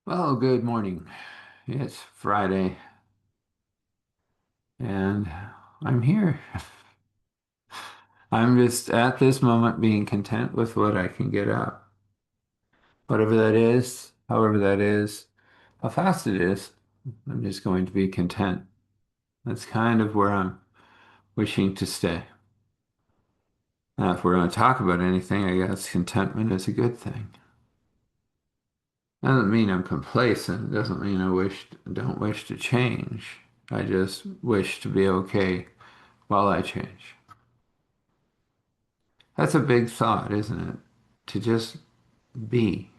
Well, good morning. It's Friday, and I'm here. I'm just at this moment being content with what I can get up. Whatever that is, however that is, how fast it is, I'm just going to be content. That's kind of where I'm wishing to stay. Now, if we're going to talk about anything, I guess contentment is a good thing. Doesn't mean I'm complacent. It doesn't mean don't wish to change. I just wish to be okay while I change. That's a big thought, isn't it? To just be.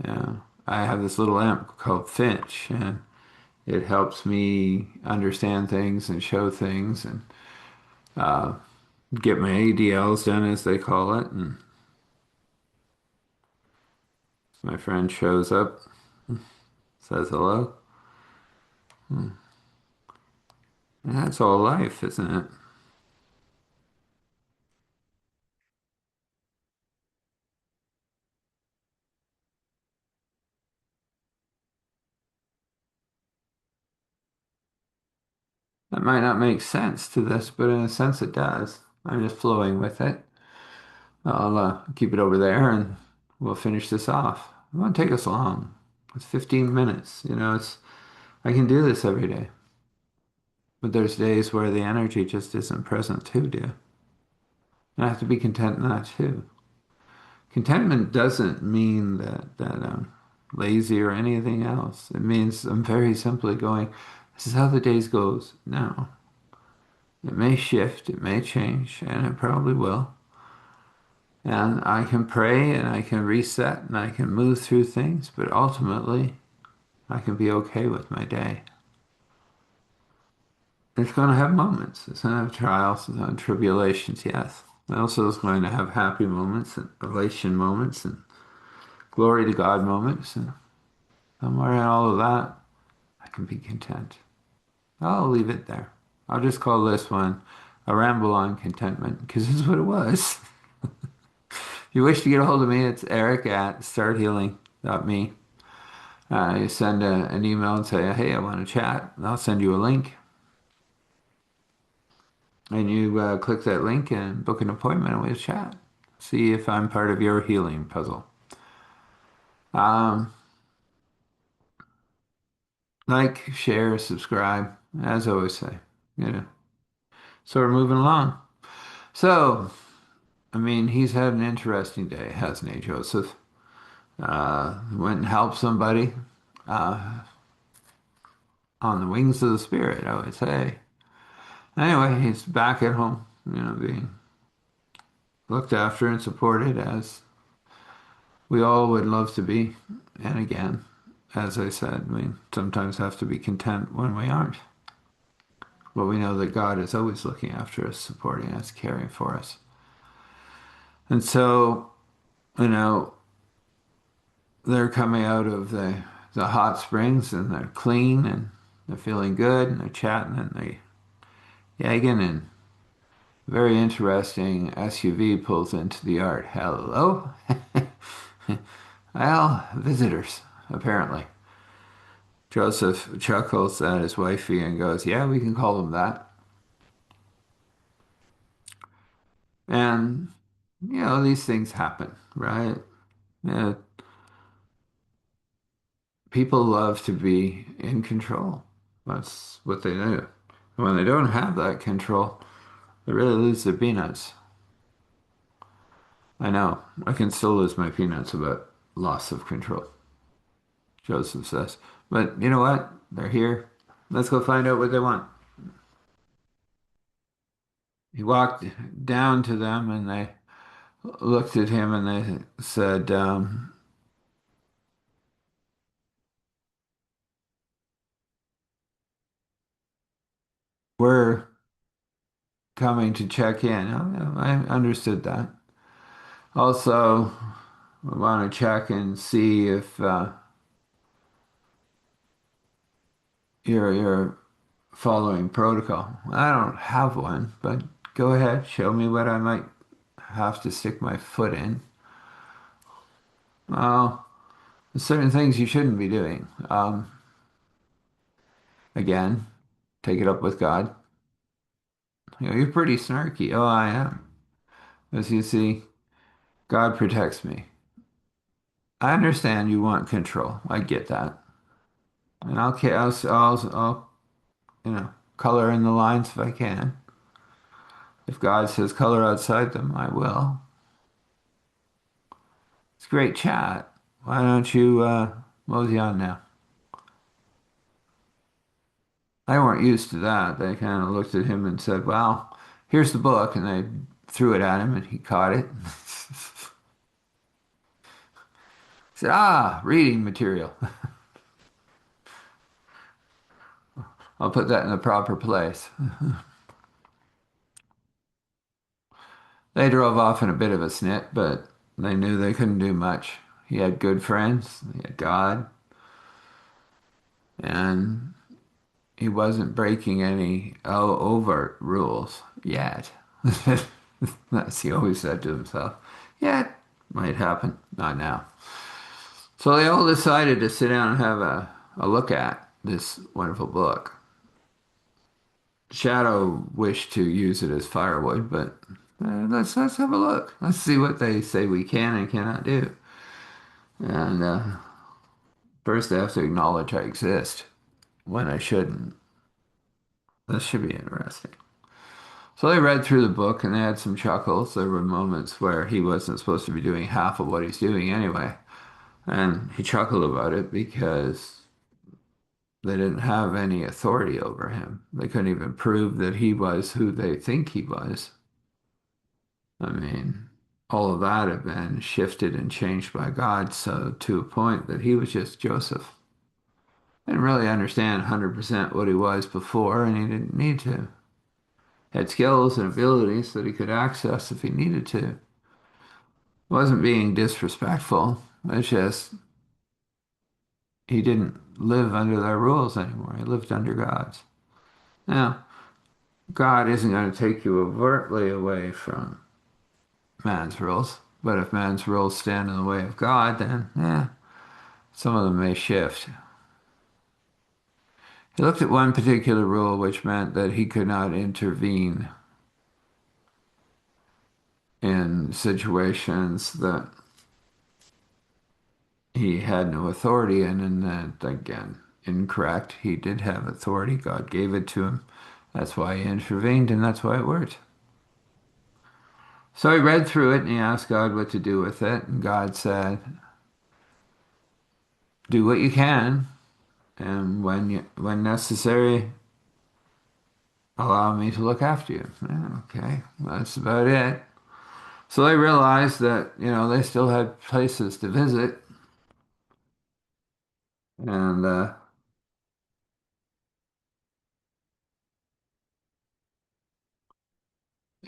Yeah. I have this little amp called Finch, and it helps me understand things and show things and uh, get my ADLs done, as they call it. And my friend shows up, says hello. And that's all life, isn't it? That might not make sense to this, but in a sense it does. I'm just flowing with it. I'll keep it over there and we'll finish this off. It won't take us long. It's 15 minutes. I can do this every day. But there's days where the energy just isn't present too, dear. And I have to be content in that too. Contentment doesn't mean that I'm lazy or anything else. It means I'm very simply going, this is how the days goes now. It may shift, it may change, and it probably will. And I can pray and I can reset and I can move through things, but ultimately I can be okay with my day. It's going to have moments. It's going to have trials and tribulations, yes. It also is going to have happy moments and elation moments and glory to God moments. And somewhere in all of that, I can be content. I'll leave it there. I'll just call this one a ramble on contentment because this is what it was. If you wish to get a hold of me, it's Eric at starthealing.me. You send an email and say, hey, I want to chat. And I'll send you a link. And you click that link and book an appointment and we'll chat. See if I'm part of your healing puzzle. Um, like, share, subscribe, as I always say. You know. So we're moving along. So, I mean, he's had an interesting day, hasn't he, Joseph? Went and helped somebody uh, on the wings of the spirit, I would say. Anyway, he's back at home, being looked after and supported as we all would love to be. And again, as I said, we sometimes have to be content when we aren't. But we know that God is always looking after us, supporting us, caring for us. And so, you know, they're coming out of the hot springs and they're clean and they're feeling good and they're chatting and they're yagging and very interesting SUV pulls into the yard. Hello? Well, visitors, apparently. Joseph chuckles at his wifey and goes, yeah, we can call them that. And, these things happen, right? Yeah, people love to be in control. That's what they do. And when they don't have that control, they really lose their peanuts. I know, I can still lose my peanuts about loss of control, Joseph says. But you know what? They're here. Let's go find out what they want. He walked down to them and they looked at him and they said, we're coming to check in. Oh, yeah, I understood that. Also, we want to check and see if you're following protocol. I don't have one, but go ahead, show me what I might have to stick my foot in. Well, certain things you shouldn't be doing. Again, take it up with God. You're pretty snarky. Oh, I am. As you see, God protects me. I understand you want control. I get that. And I'll color in the lines if I can. If God says color outside them, I will. It's great chat. Why don't you mosey on now? They weren't used to that. They kind of looked at him and said, well, here's the book. And they threw it at him and he caught it. He said, ah, reading material. I'll put that in the proper place. They drove off in a bit of a snit, but they knew they couldn't do much. He had good friends, he had God, and he wasn't breaking any overt rules yet. That's he always said to himself. Yeah, it might happen, not now. So they all decided to sit down and have a look at this wonderful book. Shadow wished to use it as firewood, but let's have a look. Let's see what they say we can and cannot do. And first, they have to acknowledge I exist when I shouldn't. This should be interesting. So they read through the book and they had some chuckles. There were moments where he wasn't supposed to be doing half of what he's doing anyway. And he chuckled about it because they didn't have any authority over him. They couldn't even prove that he was who they think he was. I mean, all of that had been shifted and changed by God, so to a point that he was just Joseph. Didn't really understand 100% what he was before, and he didn't need to. Had skills and abilities that he could access if he needed to. Wasn't being disrespectful. It's just he didn't live under their rules anymore. He lived under God's. Now, God isn't going to take you overtly away from man's rules, but if man's rules stand in the way of God, then some of them may shift. He looked at one particular rule, which meant that he could not intervene in situations that he had no authority in, and that, again, incorrect. He did have authority. God gave it to him. That's why he intervened, and that's why it worked. So he read through it and he asked God what to do with it. And God said, do what you can, and when necessary, allow me to look after you. Yeah, okay, that's about it. So they realized that, they still had places to visit. And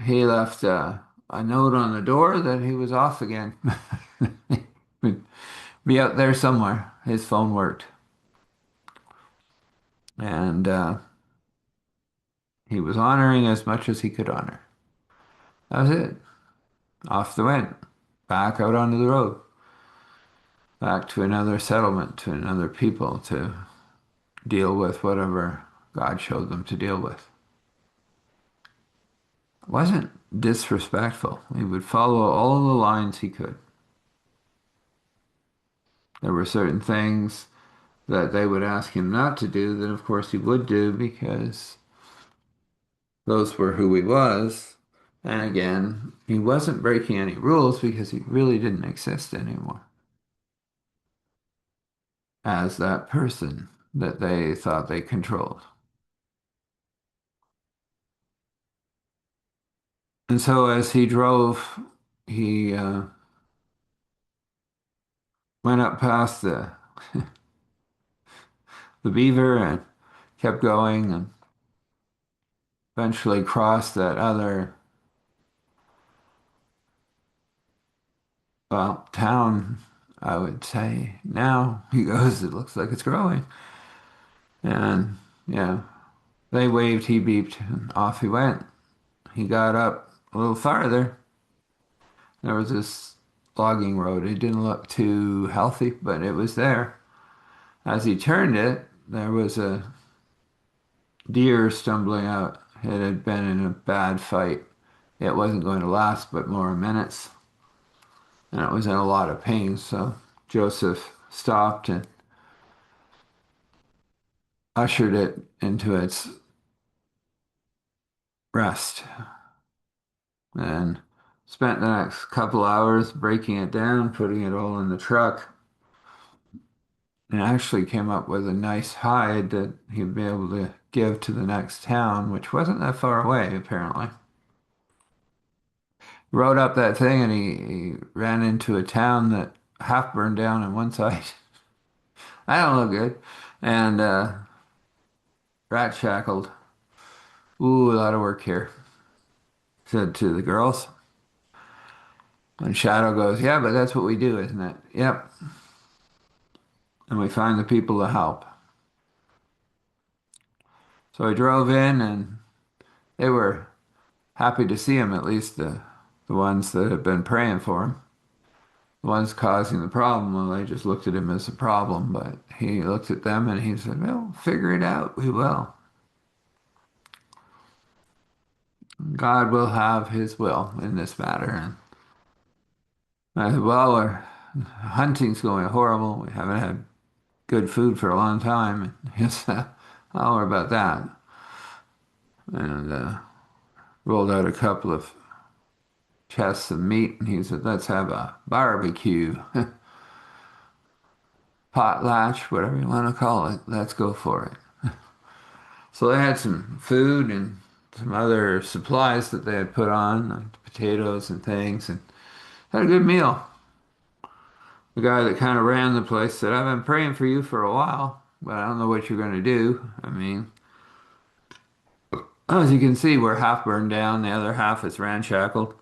he left a note on the door that he was off again. He'd be out there somewhere. His phone worked. And he was honoring as much as he could honor. That was it. Off they went. Back out onto the road. Back to another settlement, to another people to deal with whatever God showed them to deal with. It wasn't disrespectful. He would follow all the lines he could. There were certain things that they would ask him not to do that, of course, he would do because those were who he was. And again, he wasn't breaking any rules because he really didn't exist anymore as that person that they thought they controlled. And so as he drove, he went up past the beaver and kept going and eventually crossed that other, well, town, I would say. Now he goes, it looks like it's growing. And yeah, they waved, he beeped, and off he went. He got up a little farther. There was this logging road. It didn't look too healthy, but it was there. As he turned it, there was a deer stumbling out. It had been in a bad fight. It wasn't going to last but more minutes, and it was in a lot of pain. So Joseph stopped and ushered it into its rest, and spent the next couple hours breaking it down, putting it all in the truck, and actually came up with a nice hide that he'd be able to give to the next town, which wasn't that far away, apparently. Rode up that thing and he ran into a town that half burned down on one side. I don't look good. And rat shackled. Ooh, a lot of work here, said to the girls. And Shadow goes, yeah, but that's what we do, isn't it? Yep. And we find the people to help. So I drove in and they were happy to see him, at least the ones that had been praying for him. The ones causing the problem, well, they just looked at him as a problem, but he looked at them and he said, well, figure it out. We will. God will have his will in this matter. And I said, well, our hunting's going horrible. We haven't had good food for a long time. And he said, I'll worry about that. And rolled out a couple of chests of meat and he said, let's have a barbecue, potlatch, whatever you want to call it. Let's go for it. So they had some food and some other supplies that they had put on, like potatoes and things, and had a good meal. The guy that kind of ran the place said, I've been praying for you for a while, but I don't know what you're going to do. I mean, as you can see, we're half burned down, the other half is ramshackled.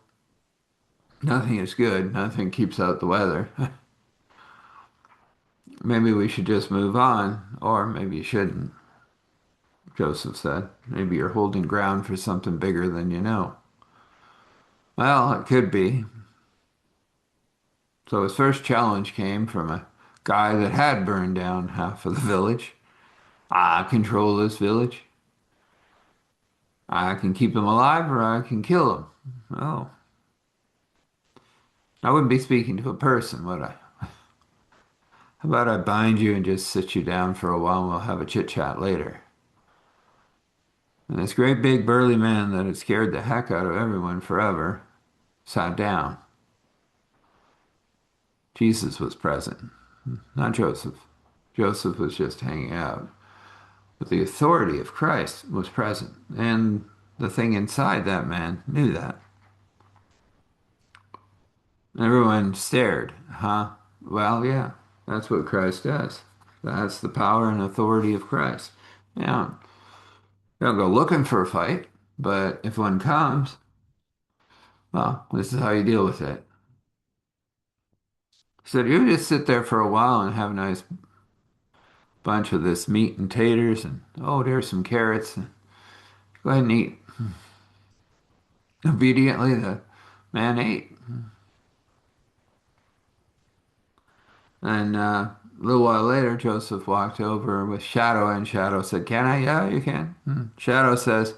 Nothing is good, nothing keeps out the weather. Maybe we should just move on, or maybe you shouldn't, Joseph said. Maybe you're holding ground for something bigger than you know. Well, it could be. So his first challenge came from a guy that had burned down half of the village. I control this village. I can keep them alive or I can kill them. Oh, I wouldn't be speaking to a person, would I? How about I bind you and just sit you down for a while and we'll have a chit chat later? And this great big burly man that had scared the heck out of everyone forever sat down. Jesus was present, not Joseph. Joseph was just hanging out. But the authority of Christ was present, and the thing inside that man knew that. Everyone stared. Huh? Well, yeah, that's what Christ does. That's the power and authority of Christ. Yeah, you don't go looking for a fight, but if one comes, well, this is how you deal with it. So you just sit there for a while and have a nice bunch of this meat and taters, and oh, there's some carrots. Go ahead and eat. Obediently, the man ate. And a little while later, Joseph walked over with Shadow, and Shadow said, can I? Yeah, you can. Shadow says,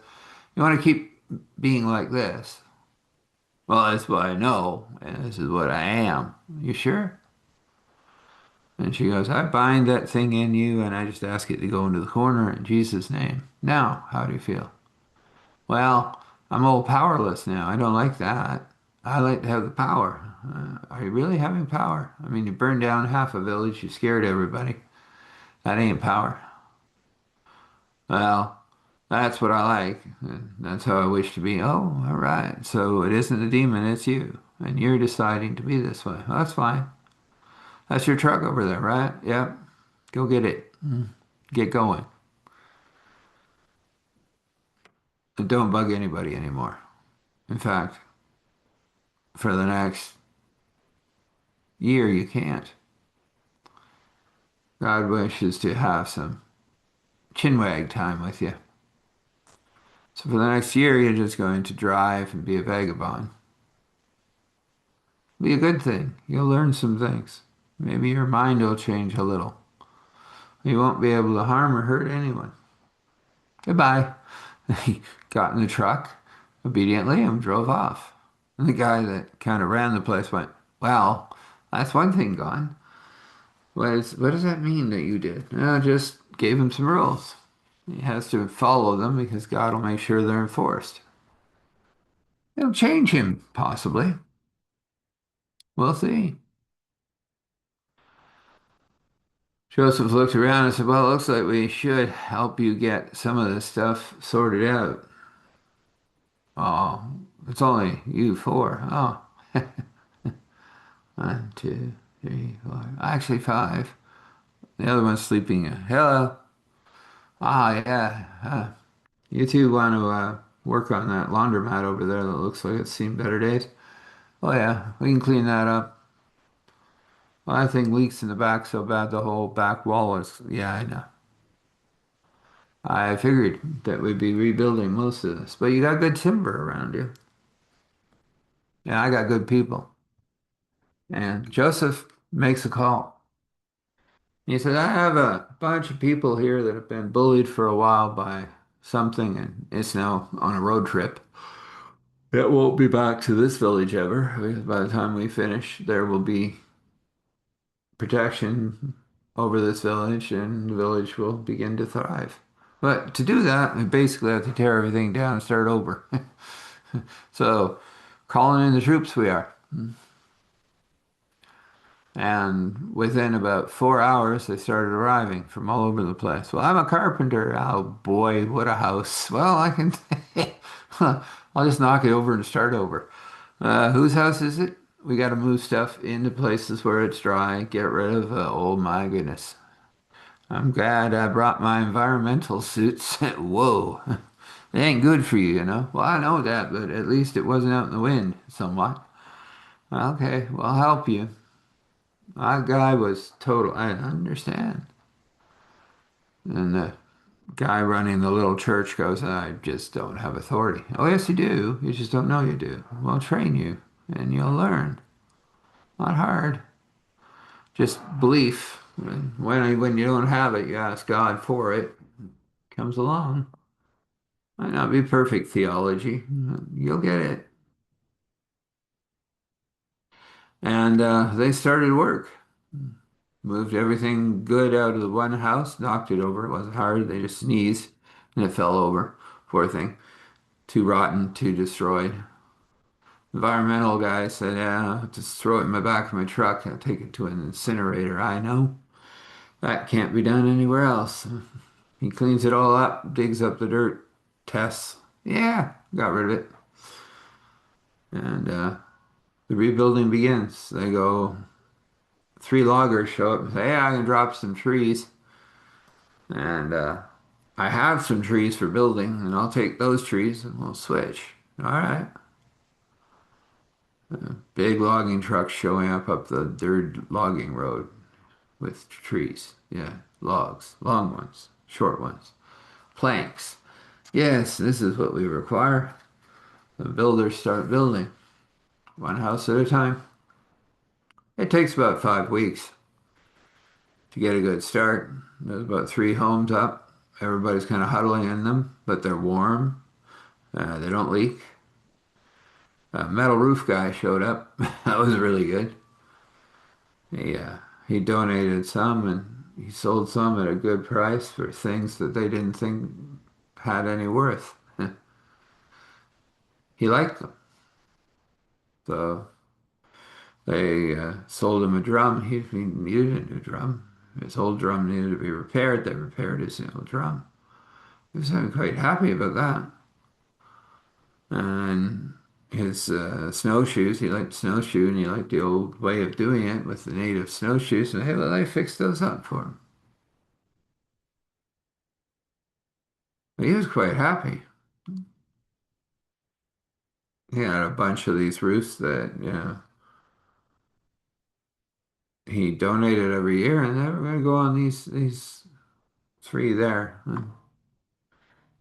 you want to keep being like this? Well, that's what I know, and this is what I am. You sure? And she goes, I bind that thing in you, and I just ask it to go into the corner in Jesus' name. Now, how do you feel? Well, I'm all powerless now. I don't like that. I like to have the power. Are you really having power? I mean, you burned down half a village, you scared everybody. That ain't power. Well, that's what I like. And that's how I wish to be. Oh, all right. So it isn't the demon, it's you. And you're deciding to be this way. Well, that's fine. That's your truck over there, right? Yep. Go get it. Get going. And don't bug anybody anymore. In fact, for the next year, you can't. God wishes to have some chinwag time with you. So for the next year, you're just going to drive and be a vagabond. Be a good thing. You'll learn some things. Maybe your mind will change a little. You won't be able to harm or hurt anyone. Goodbye. He got in the truck obediently and drove off. And the guy that kind of ran the place went, "Well, that's one thing gone. What does that mean that you did?" I just gave him some rules. He has to follow them because God will make sure they're enforced. It'll change him, possibly. We'll see. Joseph looked around and said, "Well, it looks like we should help you get some of this stuff sorted out." "Oh, it's only you four." "Oh, one, two, three, four. Actually, five. The other one's sleeping. Hello. Ah, yeah. You two want to work on that laundromat over there that looks like it's seen better days?" "Oh, yeah, we can clean that up." "Well, that thing leaks in the back so bad the whole back wall is." "Yeah, I know. I figured that we'd be rebuilding most of this, but you got good timber around you." "Yeah, I got good people." And Joseph makes a call. He said, "I have a bunch of people here that have been bullied for a while by something, and it's now on a road trip. It won't be back to this village ever, because by the time we finish, there will be protection over this village, and the village will begin to thrive. But to do that, we basically have to tear everything down and start over." So, calling in the troops we are. And within about 4 hours, they started arriving from all over the place. "Well, I'm a carpenter." "Oh boy, what a house." "Well, I can, I'll just knock it over and start over." Whose house is it?" "We got to move stuff into places where it's dry, get rid of, oh my goodness. I'm glad I brought my environmental suits." "Whoa, it ain't good for you, you know." "Well, I know that, but at least it wasn't out in the wind somewhat." "Okay, well, I'll help you." That guy was total. I understand. And the guy running the little church goes, "I just don't have authority." "Oh, yes, you do. You just don't know you do." "Well, I'll train you and you'll learn. Not hard. Just belief. When you don't have it, you ask God for it. Comes along. Might not be perfect theology. You'll get it. And they started work. Moved everything good out of the one house, knocked it over. It wasn't hard. They just sneezed and it fell over. Poor thing. Too rotten, too destroyed. Environmental guy said, "Yeah, just throw it in the back of my truck. I'll take it to an incinerator." "I know. That can't be done anywhere else." He cleans it all up, digs up the dirt, tests. "Yeah, got rid of it." And the rebuilding begins. They go, three loggers show up and say, "Hey, I can drop some trees. And I have some trees for building, and I'll take those trees and we'll switch." "All right." Big logging trucks showing up the dirt logging road with trees. Yeah, logs, long ones, short ones, planks. "Yes, this is what we require." The builders start building, one house at a time. It takes about 5 weeks to get a good start. There's about three homes up. Everybody's kind of huddling in them, but they're warm. They don't leak. A metal roof guy showed up. That was really good. He, uh, he donated some and he sold some at a good price for things that they didn't think had any worth. He liked them. So they sold him a drum. He needed a new drum. His old drum needed to be repaired. They repaired his old drum. He was quite happy about that. And his snowshoes, he liked snowshoe and he liked the old way of doing it with the native snowshoes. And hey, well, I fixed those up for him. But he was quite happy. He had a bunch of these roofs that, he donated every year, and they were going to go on these three there. And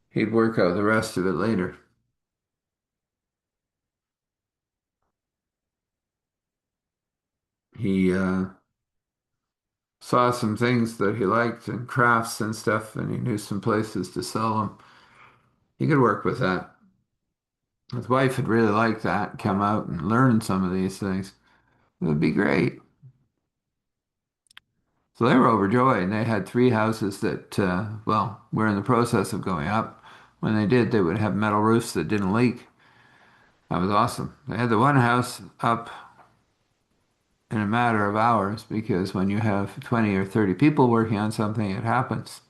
he'd work out the rest of it later. He saw some things that he liked and crafts and stuff, and he knew some places to sell them. He could work with that. His wife would really like that, come out and learn some of these things. It would be great. So they were overjoyed, and they had three houses that, well, were in the process of going up. When they did, they would have metal roofs that didn't leak. That was awesome. They had the one house up in a matter of hours because when you have 20 or 30 people working on something, it happens.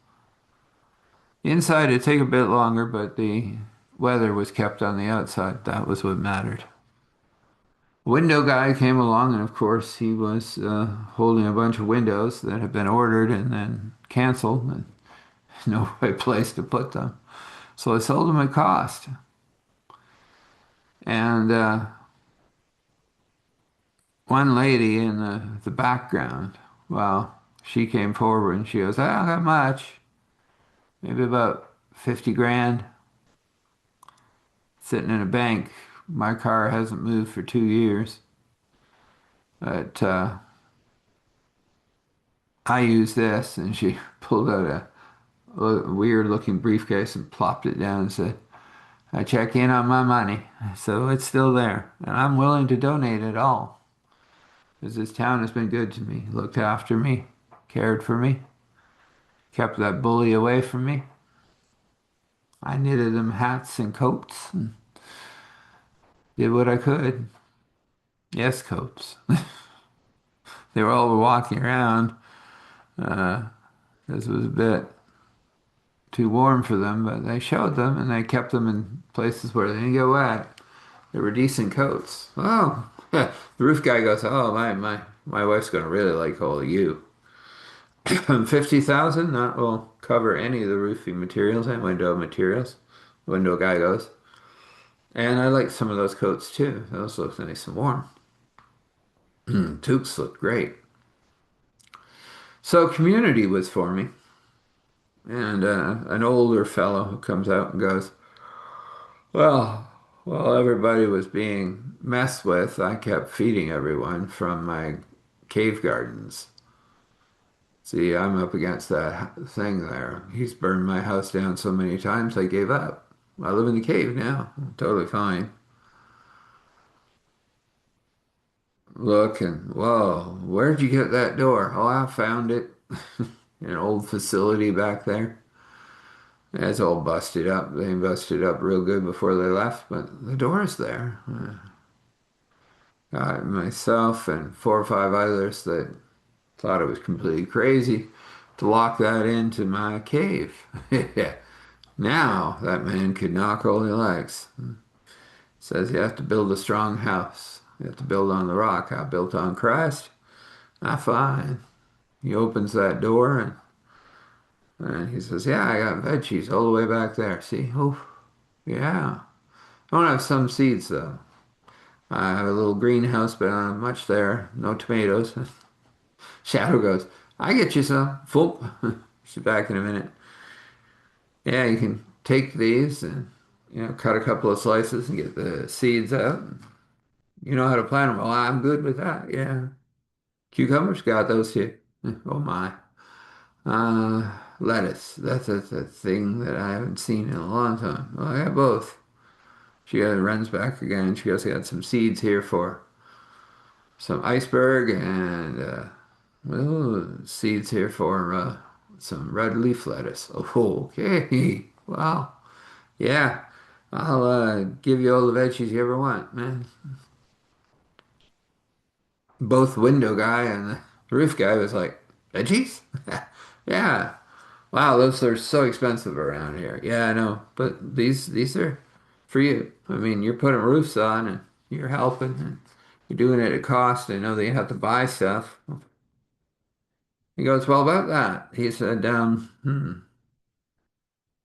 Inside, it'd take a bit longer, but the weather was kept on the outside. That was what mattered. Window guy came along, and of course, he was holding a bunch of windows that had been ordered and then canceled, and no right place to put them. So I sold them at cost. And one lady in the background, well, she came forward and she goes, I don't got much, maybe about 50 grand sitting in a bank. My car hasn't moved for 2 years, but I use this. And she pulled out a weird looking briefcase and plopped it down and said, I check in on my money, so it's still there, and I'm willing to donate it all because this town has been good to me, looked after me, cared for me, kept that bully away from me. I knitted them hats and coats and did what I could. Yes, coats. They were all walking around. Uh, this was a bit too warm for them, but they showed them and they kept them in places where they didn't get wet. They were decent coats. Oh, the roof guy goes, oh, my wife's gonna really like all of you. 50,000, that will cover any of the roofing materials and window materials. Window guy goes. And I like some of those coats too. Those look nice and warm. Toques look great. So community was for me. And an older fellow who comes out and goes, well, while everybody was being messed with, I kept feeding everyone from my cave gardens. See, I'm up against that thing there. He's burned my house down so many times I gave up. I live in the cave now. Totally fine. Look and whoa, where'd you get that door? Oh, I found it in an old facility back there. It's all busted up. They busted up real good before they left, but the door's there. Myself and four or five others that thought it was completely crazy to lock that into my cave. Now that man could knock all he likes. Says you have to build a strong house. You have to build on the rock. I built on Christ. I fine. He opens that door and he says, yeah, I got veggies all the way back there. See? Oh, yeah. I don't have some seeds though. I have a little greenhouse, but not much there. No tomatoes. Shadow goes, I get you some. Foop. She's back in a minute. Yeah, you can take these and cut a couple of slices and get the seeds out. You know how to plant them. Well, I'm good with that. Yeah. Cucumbers, got those too. Oh my. Lettuce. That's a thing that I haven't seen in a long time. Well, I got both. She runs back again. She goes, got some seeds here for some iceberg and well, seeds here for some red leaf lettuce. Oh, okay. Wow. Yeah. I'll give you all the veggies you ever want, man. Both window guy and the roof guy was like, veggies? Yeah. Wow, those are so expensive around here. Yeah, I know. But these are for you. I mean, you're putting roofs on and you're helping and you're doing it at cost. I know that you have to buy stuff. He goes, well, about that. He said, he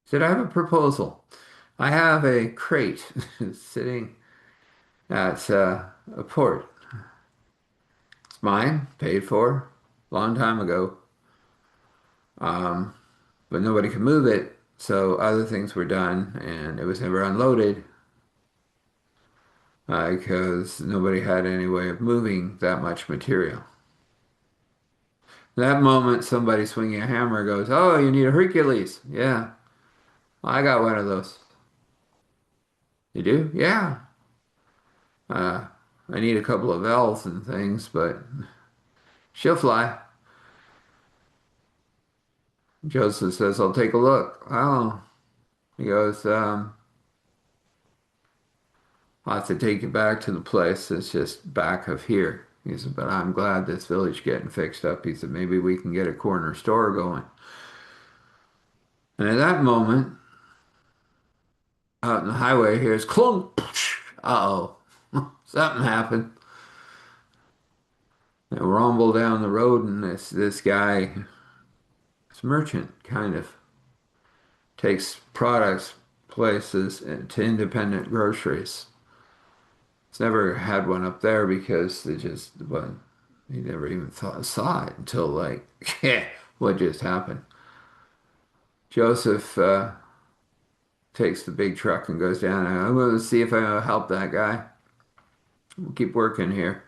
said, I have a proposal. I have a crate sitting at a port. It's mine, paid for, long time ago. Um, but nobody could move it, so other things were done, and it was never unloaded because nobody had any way of moving that much material. That moment, somebody swinging a hammer goes, "Oh, you need a Hercules." Yeah, I got one of those. You do? Yeah. Uh, I need a couple of L's and things, but she'll fly. Joseph says, "I'll take a look." Oh, he goes, "I'll have to take you back to the place that's just back of here." He said, "But I'm glad this village getting fixed up." He said, "Maybe we can get a corner store going." And at that moment, out in the highway, here's clunk. Uh-oh, something happened. They rumble down the road, and this guy, this merchant, kind of takes products places to independent groceries. He's never had one up there because they just, well, he never even saw it until like, yeah, what just happened? Joseph takes the big truck and goes down. I'm going to see if I help that guy. We'll keep working here.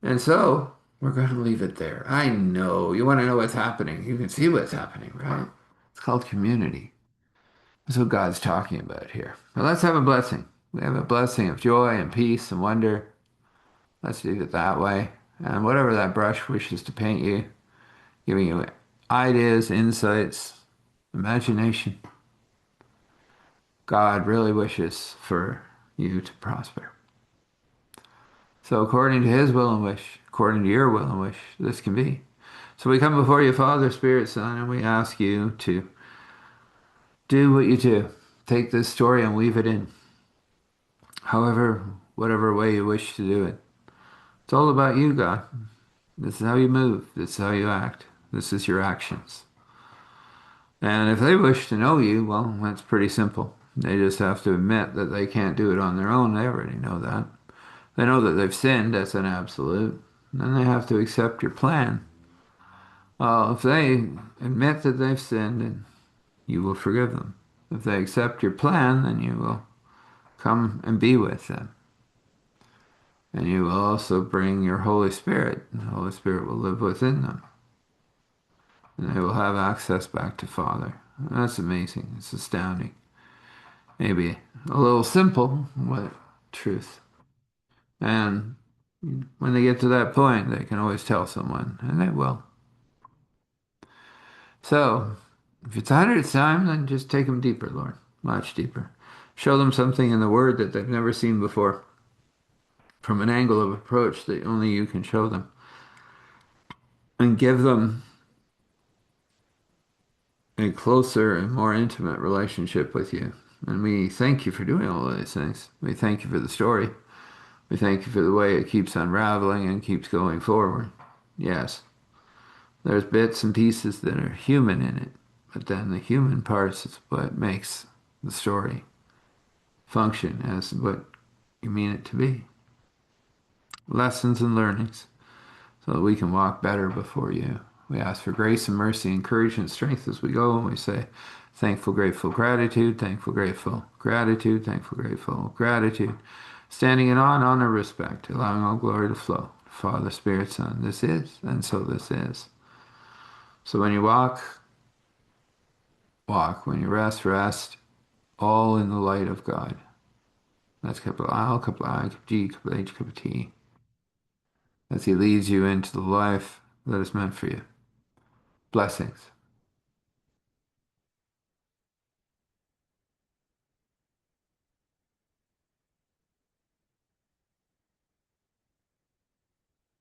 And so we're going to leave it there. I know you want to know what's happening. You can see what's happening, right? It's called community. That's what God's talking about here. But let's have a blessing. We have a blessing of joy and peace and wonder. Let's leave it that way. And whatever that brush wishes to paint you, giving you ideas, insights, imagination, God really wishes for you to prosper. So according to his will and wish, according to your will and wish, this can be. So we come before you, Father, Spirit, Son, and we ask you to do what you do. Take this story and weave it in, however, whatever way you wish to do it. It's all about you, God. This is how you move. This is how you act. This is your actions. And if they wish to know you, well, that's pretty simple. They just have to admit that they can't do it on their own. They already know that. They know that they've sinned. That's an absolute. Then they have to accept your plan. Well, if they admit that they've sinned, then you will forgive them. If they accept your plan, then you will come and be with them. And you will also bring your Holy Spirit. The Holy Spirit will live within them. And they will have access back to Father. That's amazing. It's astounding. Maybe a little simple, but truth. And when they get to that point, they can always tell someone, and they will. So, if it's 100th time, then just take them deeper, Lord, much deeper. Show them something in the Word that they've never seen before, from an angle of approach that only you can show them, and give them a closer and more intimate relationship with you. And we thank you for doing all of these things. We thank you for the story. We thank you for the way it keeps unraveling and keeps going forward. Yes, there's bits and pieces that are human in it, but then the human parts is what makes the story function as what you mean it to be. Lessons and learnings, so that we can walk better before you. We ask for grace and mercy and courage and strength as we go, and we say, thankful, grateful, gratitude, thankful, grateful, gratitude, thankful, grateful, gratitude. Standing in awe and honor, respect, allowing all glory to flow. Father, Spirit, Son, this is, and so this is. So when you walk, walk. When you rest, rest. All in the light of God. That's capital L, capital I, capital G, capital H, capital T. As He leads you into the life that is meant for you. Blessings.